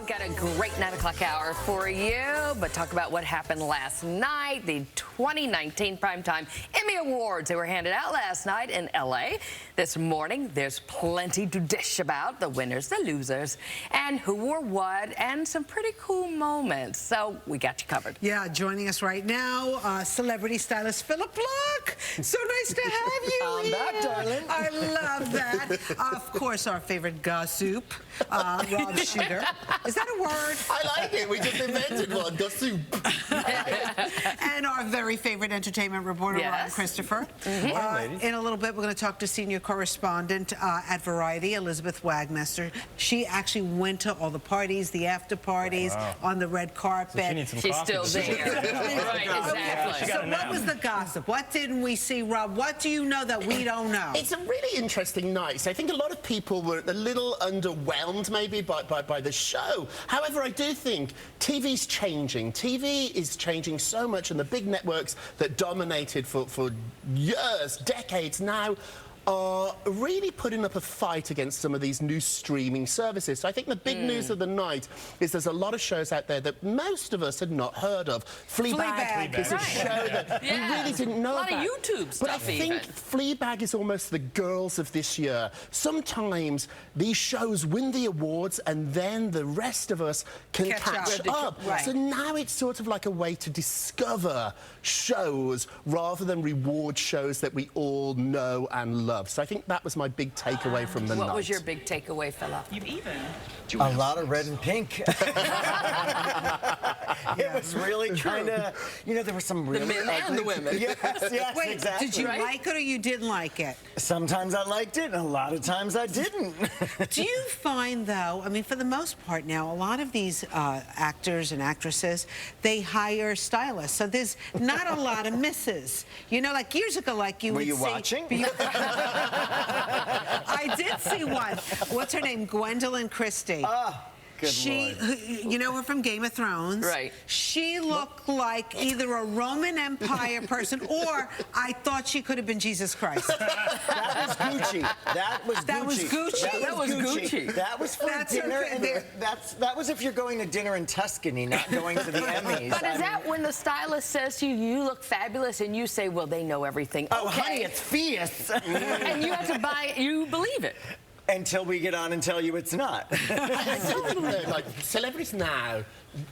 Got a great 9 o'clock hour for you, but talk about what happened last night. The 2019 Primetime Emmy Awards. They were handed out last night in L.A. This morning, there's plenty to dish about. The winners, the losers, and who wore what, and some pretty cool moments. So we got you covered. Yeah, joining us right now, celebrity stylist Philip Block. So nice to have you I'm here. back, darling. I love that. Of course, our favorite gossip, Rob Shooter. Is that a word? I like it. We just invented one. Gossip. And our very favorite entertainment reporter, Ryan Christopher. In a little bit, we're going to talk to senior correspondent at Variety, Elizabeth Wagmester. She actually went to all the parties, the after parties, on the red carpet. So she needs some She's coffee. still there. Right, exactly. So what was the gossip? What didn't we see, Rob? What do you know that we don't know? It's a really interesting night. So I think a lot of people were a little underwhelmed maybe by the show. However, I do think TV's changing. TV is changing so much, and the big networks that dominated for years, decades now, are really putting up a fight against some of these new streaming services. So I think the big news of the night is there's a lot of shows out there that most of us had not heard of. Fleabag is a show that we really didn't know about. A lot of YouTube stuff. But I think Fleabag is almost the girls of this year. Sometimes these shows win the awards and then the rest of us can catch up. So now it's sort of like a way to discover shows rather than reward shows that we all know and love. So I think that was my big takeaway from the night. What was your big takeaway, Philip? A lot of red and pink. It was really kind of, you know, there were some really men and the women. Yes, Wait, exactly. did you like it or you didn't like it? Sometimes I liked it, and a lot of times I didn't. Do you find, though, I mean, for the most part now, a lot of these actors and actresses, they hire stylists, so there's not a lot of misses. You know, like years ago, like you Were would you see... watching? I did see one. What's her name? Gwendolyn Christie. Good Lord. You know her from Game of Thrones. Right. She looked like either a Roman Empire person or I thought she could have been Jesus Christ. That was Gucci. That was Gucci. That was Gucci? That was Gucci. That was for dinner. That was if you're going to dinner in Tuscany, not going to the Emmys. But is that when the stylist says to you, you look fabulous, and you say, well, they know everything. Oh, honey, it's fierce. And you have to buy it, you believe it. Until we get on and tell you it's not. Like celebrities now,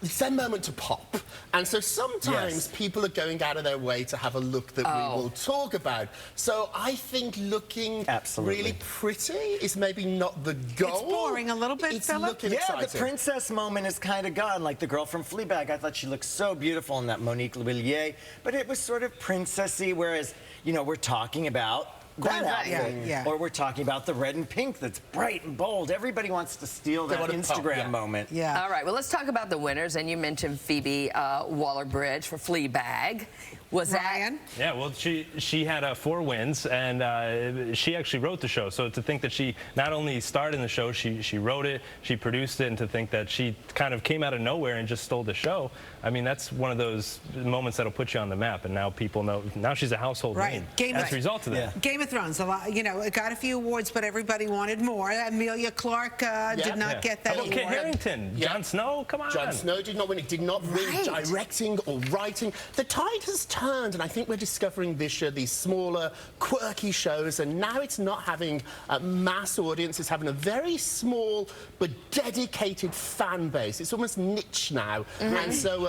it's their moment to pop, and so sometimes people are going out of their way to have a look that we will talk about. So I think looking really pretty is maybe not the goal. It's boring a little bit, It's Philip. looking Yeah, exciting. the princess moment is kind of gone. Like the girl from Fleabag, I thought she looked so beautiful in that Monique Lhuillier, but it was sort of princessy, whereas, you know, we're talking about that outfit. Or we're talking about the red and pink that's bright and bold. Everybody wants to steal that Instagram moment. Yeah. All right, well, let's talk about the winners. And you mentioned Phoebe Waller-Bridge for Fleabag. Was Ryan? that? Yeah, well, she had 4 wins, and she actually wrote the show. So to think that she not only starred in the show, she wrote it, she produced it, and to think that she kind of came out of nowhere and just stole the show, I mean, that's one of those moments that'll put you on the map, and now people know. Now she's a household name as a result of that. Game of Thrones, a lot, you know, it got a few awards, but everybody wanted more. Amelia Clark did not get that award. Kit Harington, Jon Snow, come on. Jon Snow did not win. It did not win directing or writing. The tide has turned, and I think we're discovering this year these smaller, quirky shows, and now it's not having a mass audience. It's having a very small but dedicated fan base. It's almost niche now, and so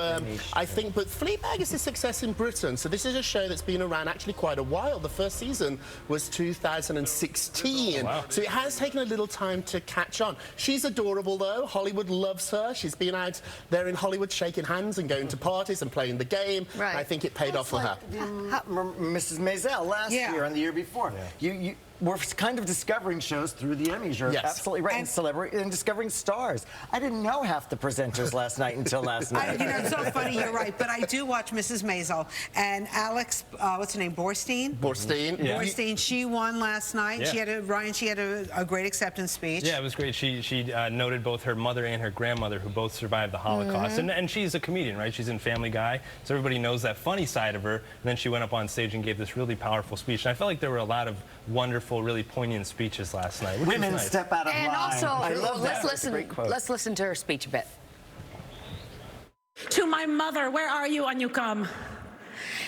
I think. But Fleabag is a success in Britain. So this is a show that's been around actually quite a while. The first season was 2016, so it has taken a little time to catch on. She's adorable, though. Hollywood loves her. She's been out there in Hollywood shaking hands and going to parties and playing the game. I think it paid off for her. Mrs. Maisel last year and the year before. We're kind of discovering shows through the Emmys. You're absolutely right. And celebrity and discovering stars. I didn't know half the presenters last night until last night. You know, it's so funny. You're right, but I do watch Mrs. Maisel and Alex. What's her name? Borstein. Borstein. She won last night. She had a great acceptance speech. Yeah, it was great. She noted both her mother and her grandmother, who both survived the Holocaust, and she's a comedian, right? She's in Family Guy, so everybody knows that funny side of her. And then she went up on stage and gave this really powerful speech. And I felt like there were a lot of wonderful powerful, really poignant speeches last night. Women nice. step out of line. And also, I love that. let's listen to her speech a bit. To my mother, where are you when you come?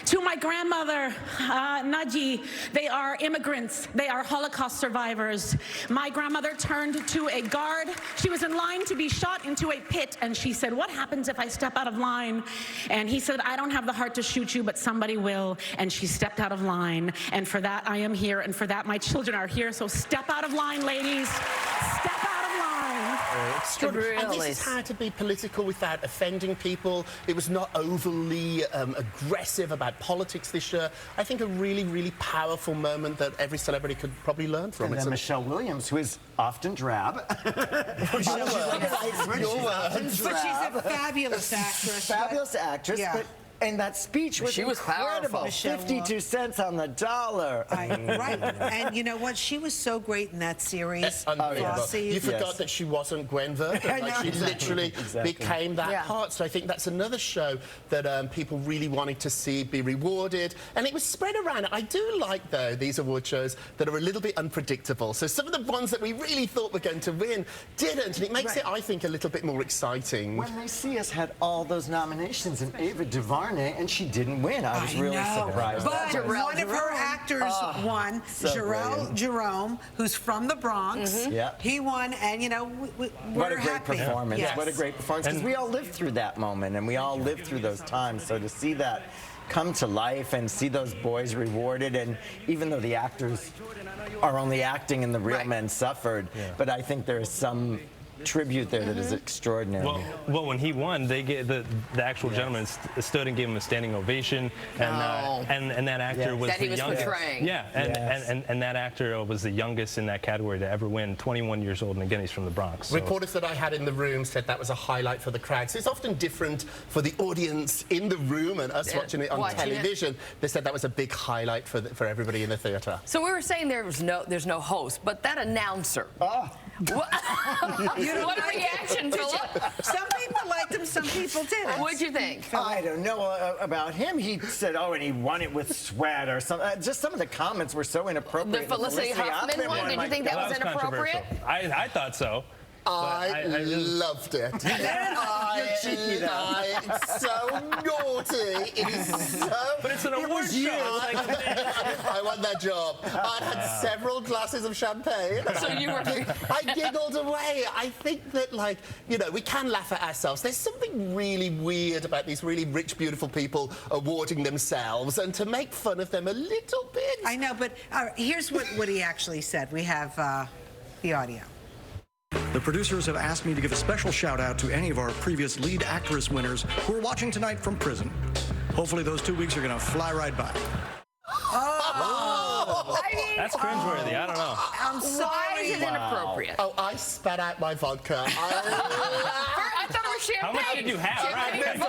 To my grandmother, Naji, they are immigrants. They are Holocaust survivors. My grandmother turned to a guard. She was in line to be shot into a pit, and she said, what happens if I step out of line? And he said, I don't have the heart to shoot you, but somebody will. And she stepped out of line, and for that I am here, and for that my children are here. So step out of line, ladies. Step out of line. Extraordinary. And this is how to be political without offending people. It was not overly aggressive about politics this year. I think a really, really powerful moment that every celebrity could probably learn from. And then Michelle Williams, who is often drab. But she's a fabulous actress. Fabulous actress, yeah. but and that speech was incredible. Powerful. 52 cents on the dollar. Right. And you know what? She was so great in that series. You forgot that she wasn't Gwen Verdon. Like, she literally became that part. So I think that's another show that people really wanted to see be rewarded. And it was spread around. I do like, though, these award shows that are a little bit unpredictable. So some of the ones that we really thought were going to win didn't. And it makes it, I think, a little bit more exciting. When They See Us had all those nominations and Ava DuVernay, and she didn't win. I was really surprised. But one of her actors won, Jerome, who's from the Bronx. He won, and you know, what a great performance. Yes. What a great performance. Because we all lived through that moment, and we all lived through those times. So to see that come to life and see those boys rewarded, and even though the actors are only acting and the real men suffered, but I think there is some tribute there that is extraordinary. Well, when he won, they gave the actual gentleman stood and gave him a standing ovation, and that actor was the youngest. Portraying. Yeah, and that actor was the youngest in that category to ever win, 21 years old, and again he's from the Bronx. So. Reporters that I had in the room said that was a highlight for the crowd. So it's often different for the audience in the room and us watching it on television. They said that was a big highlight for everybody in the theatre. So we were saying there's no host, but that announcer. What a reaction, Philip. Some people liked him, some people didn't. What'd you think? I don't know about him. He said, and he won it with sweat or something. Just some of the comments were so inappropriate. The Felicity Huffman one, did you think that was inappropriate? I thought so. I loved it. It's so naughty. It's so... But it's an award show. I won that job. I'd had several glasses of champagne. So you were... I giggled away. I think that, like, you know, we can laugh at ourselves. There's something really weird about these really rich, beautiful people awarding themselves, and to make fun of them a little bit. I know, but here's what he actually said. We have the audio. The producers have asked me to give a special shout out to any of our previous lead actress winners who are watching tonight from prison. Hopefully those 2 weeks are going to fly right by. I mean, that's cringeworthy. I don't know. I'm sorry. Why is it inappropriate? Oh, I spat out my vodka. I thought it was champagne. How much did you have? I moved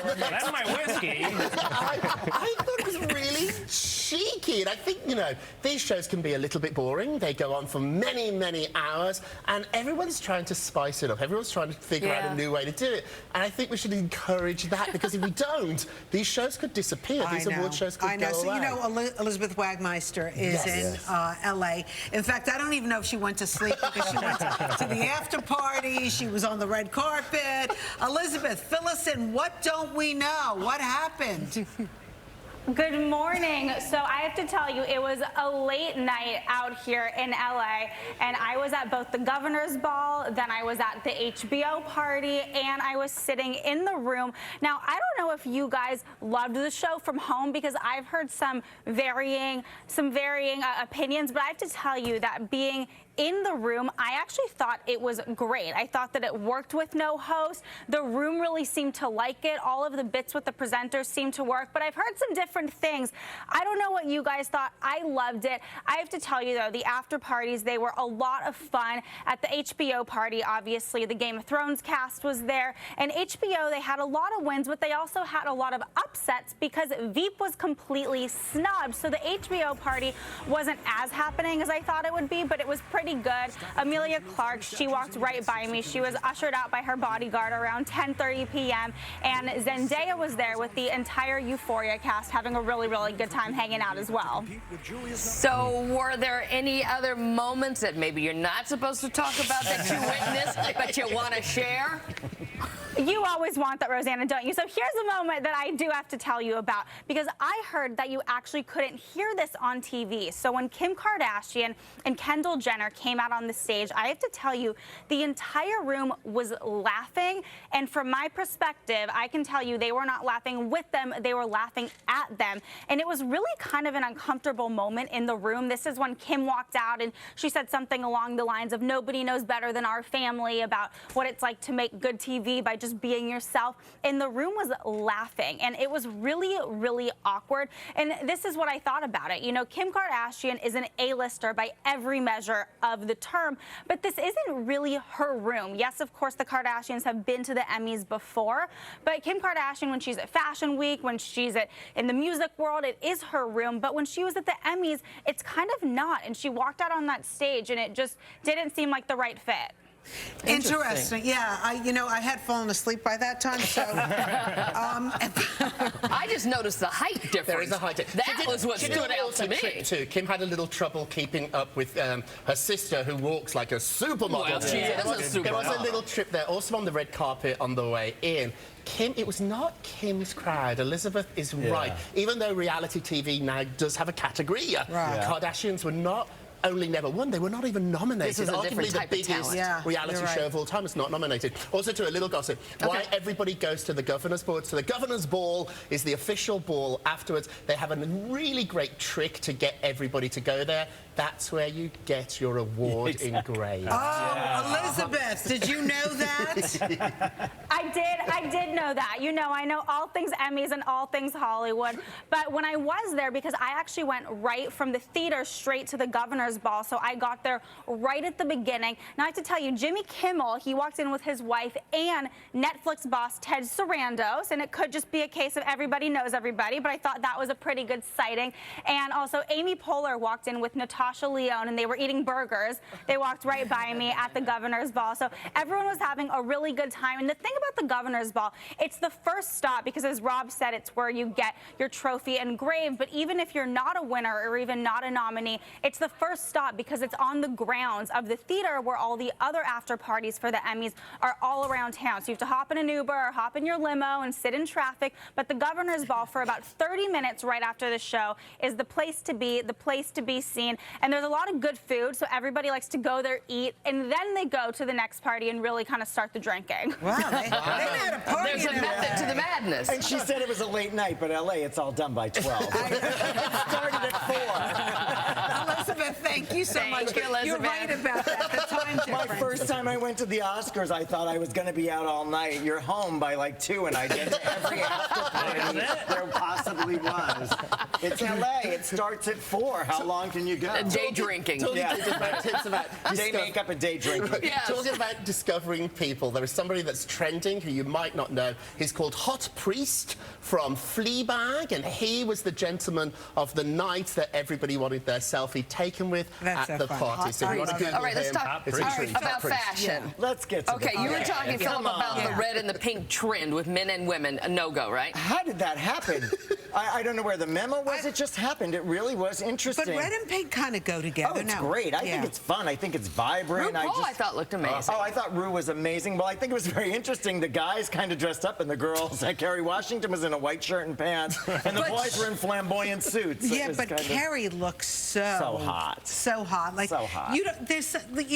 on. That's my whiskey. I thought it was really cheeky. And I think, you know, these shows can be a little bit boring. They go on for many, many hours, and everyone's trying to spice it up. Everyone's trying to figure out a new way to do it. And I think we should encourage that, because if we don't, these shows could disappear. These award shows could go away. So, you know, Elizabeth Wagmeister is in L.A. In fact, I don't even know if she went to sleep, because she went to the after party. She was on the red carpet. Elizabeth, fill us in. What don't we know? What happened? Good morning. So I have to tell you, it was a late night out here in LA, and I was at both the governor's ball, then I was at the HBO party, and I was sitting in the room. Now, I don't know if you guys loved the show from home, because I've heard some varying opinions, but I have to tell you that being in the room, I actually thought it was great. I thought that it worked with no host. The room really seemed to like it. All of the bits with the presenters seemed to work, but I've heard some different things. I don't know what you guys thought. I loved it. I have to tell you, though, the after parties, they were a lot of fun. At the HBO party, obviously, the Game of Thrones cast was there, and HBO, they had a lot of wins, but they also had a lot of upsets because Veep was completely snubbed. So the HBO party wasn't as happening as I thought it would be, but it was pretty pretty good. Amelia Clark, she walked right by me. She was ushered out by her bodyguard around 10:30 p.m. And Zendaya was there with the entire Euphoria cast, having a really, really good time hanging out as well. So were there any other moments that maybe you're not supposed to talk about that you witnessed, but you want to share? You always want that, Rosanna, don't you? So here's a moment that I do have to tell you about, because I heard that you actually couldn't hear this on TV. So when Kim Kardashian and Kendall Jenner came out on the stage, I have to tell you, the entire room was laughing. And from my perspective, I can tell you they were not laughing with them, they were laughing at them. And it was really kind of an uncomfortable moment in the room. This is when Kim walked out and she said something along the lines of, nobody knows better than our family about what it's like to make good TV by just being yourself. And the room was laughing, and it was really, really awkward. And this is what I thought about it. You know, Kim Kardashian is an A-lister by every measure of the term, but this isn't really her room. Yes, of course, the Kardashians have been to the Emmys before, but Kim Kardashian, when she's at Fashion Week, when she's in the music world, it is her room. But when she was at the Emmys, it's kind of not. And she walked out on that stage, and it just didn't seem like the right fit. Interesting. Yeah, I had fallen asleep by that time, so. I just noticed the height difference. There is a height difference. That was what stood out to me. Too. Kim had a little trouble keeping up with her sister, who walks like a supermodel. Well, she is a supermodel. There was a little trip there, also on the red carpet on the way in. Kim, it was not Kim's crowd. Elizabeth is right. Even though reality TV now does have a category, Kardashians were not only never won, they were not even nominated. This is a different type the biggest reality show of all time is not nominated. Also, to a little gossip, why everybody goes to the governor's ball. So the governor's ball is the official ball afterwards. They have a really great trick to get everybody to go there. That's where you get your award engraved. Oh, Elizabeth, did you know that? I did know that. You know, I know all things Emmys and all things Hollywood. But when I was there, because I actually went right from the theater straight to the governor's ball, so I got there right at the beginning. Now I have to tell you, Jimmy Kimmel, he walked in with his wife and Netflix boss Ted Sarandos, and it could just be a case of everybody knows everybody, but I thought that was a pretty good sighting. And also Amy Poehler walked in with Natasha Lyonne, and they were eating burgers. They walked right by me at the governor's ball. So everyone was having a really good time. And the thing about the governor's ball, it's the first stop, because as Rob said, it's where you get your trophy engraved. But even if you're not a winner or even not a nominee, it's the first stop because it's on the grounds of the theater where all the other after parties for the Emmys are all around town. So you have to hop in an Uber or hop in your limo and sit in traffic. But the governor's ball, for about 30 minutes right after the show, is the place to be, the place to be seen. And there's a lot of good food, so everybody likes to go there, eat, and then they go to the next party and really kind of start the drinking. Wow, they had a party. There's a method to the madness. And she said it was a late night, but LA, it's all done by 12. It started at 4. Elizabeth, thank you so much. You're right about that. The time difference. My first time I went to the Oscars, I thought I was going to be out all night. You're home by like 2, and I get to every after party there possibly was. It's LA. It starts at 4. How long can you go? Day drinking. Tips about day makeup and day drinking. Yes. Talking about discovering people, there is somebody that's trending who you might not know. He's called Hot Priest from Fleabag, and he was the gentleman of the night that everybody wanted their selfie taken with at the party. So if you want to Google all right, let's him, talk it's a treat. about fashion. Yeah. Let's get to Okay, you were talking, Philip, about the red and the pink trend with men and women. A no-go, right? How did that happen? I don't know where the memo was. It just happened. It really was interesting. But red and pink kind of go together. Oh, it's great. I think it's fun. I think it's vibrant. RuPaul, I thought, looked amazing. I thought Ru was amazing. Well, I think it was very interesting. The guys kind of dressed up, and the girls, like Kerry Washington was in a white shirt and pants, and the boys were in flamboyant suits. Yeah, but Kerry looks so hot. So hot. Like, so hot. You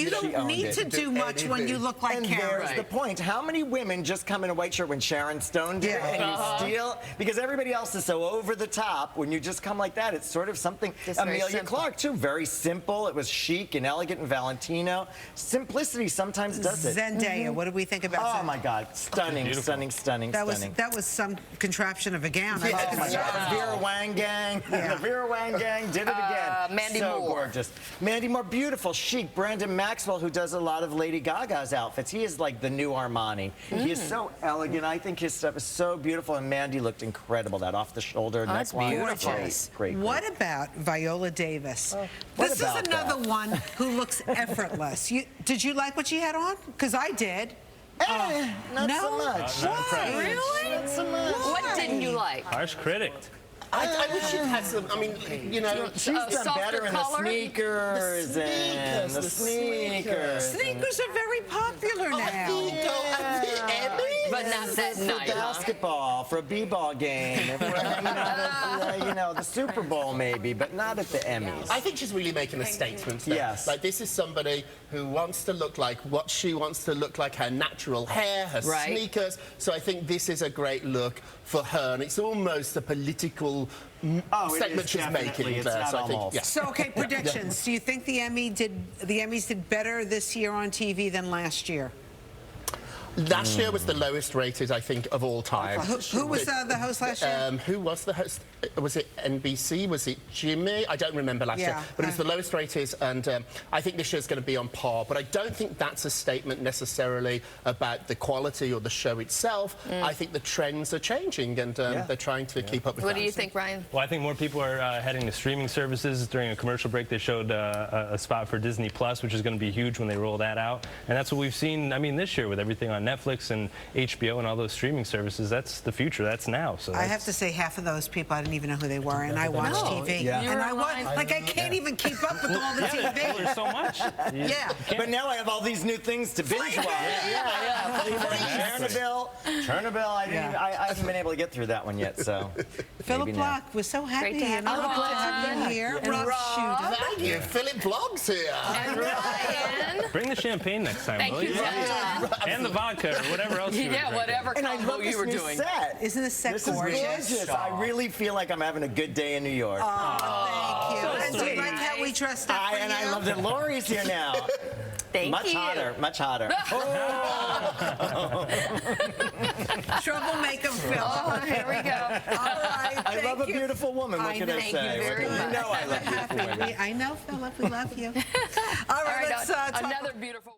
don't need to do much when you look like Kerry. There's the point. How many women just come in a white shirt when Sharon Stone did it, and you steal? Because everybody else is so over the top. When you just come like that, it's sort of something. Amelia Clark, too, very simple. It was chic and elegant and Valentino. Simplicity sometimes does it. Zendaya, what do we think about Zendaya? Oh, my God. Stunning, stunning, stunning, stunning. That was some contraption of a gown. Oh, my God. The Vera Wang gang. The Vera Wang gang did it again. Mandy so Moore. Gorgeous. Mandy Moore, beautiful, chic. Brandon Maxwell, who does a lot of Lady Gaga's outfits. He is like the new Armani. He is so elegant. I think his stuff is so beautiful, and Mandy looked incredible, that off the shoulder that's neckline. beautiful. Great. What about Viola Davis? This is another one who looks effortless. Did you like what she had on? Because I did. Not so much. Why? Really? Not so much. What didn't you like? Harsh critic. I wish she'd had some, I mean, you know... She's done better in the sneakers. The sneakers. Sneakers are very popular now. But not that night, huh? Basketball, for a b-ball game. You know, the Super Bowl maybe, but not at the Emmys. I think she's really making a statement there. Yes. Like, this is somebody who wants to look like what she wants to look like, her natural hair, her sneakers. So I think this is a great look for her, and it's almost a political statement she's making there. So I think, yeah. So, okay, predictions. Do you think the Emmys did better this year on TV than last year? Last year was the lowest rated, I think, of all time. Who was the host last year? Who was the host? Was it NBC? Was it Jimmy? I don't remember last year. But it was the lowest rated, and I think this year's going to be on par. But I don't think that's a statement necessarily about the quality or the show itself. I think the trends are changing, and they're trying to keep up with that. What do you think, Ryan? Well, I think more people are heading to streaming services. During a commercial break, they showed a spot for Disney Plus, which is going to be huge when they roll that out. And that's what we've seen, I mean, this year with everything on Netflix and HBO and all those streaming services. That's the future. That's now. So I have to say, half of those people, I didn't even know who they were, and I watch TV. Yeah. And I can't even keep up with all the TV. There's so much. But now I have all these new things to binge watch. Chernobyl. I haven't been able to get through that one yet, so. Philip Block, we're so happy to have you here. And Rob. Thank you. Philip Block's here. And Ryan. Bring the champagne next time, will you? And the vodka or whatever else you were drinking. Whatever combo you were doing. Set. Isn't this set gorgeous? I really feel like I'm having a good day in New York. Oh, thank you. And do you like how we dressed up for you? And I love that Lori's here now. Thank you. Much hotter. Troublemaker Phil. Oh, here we go. All right, I love a beautiful woman. What can I say? Thank you very much. You know I love beautiful women. I know, Philip. We love you. All right, let's talk. Another beautiful.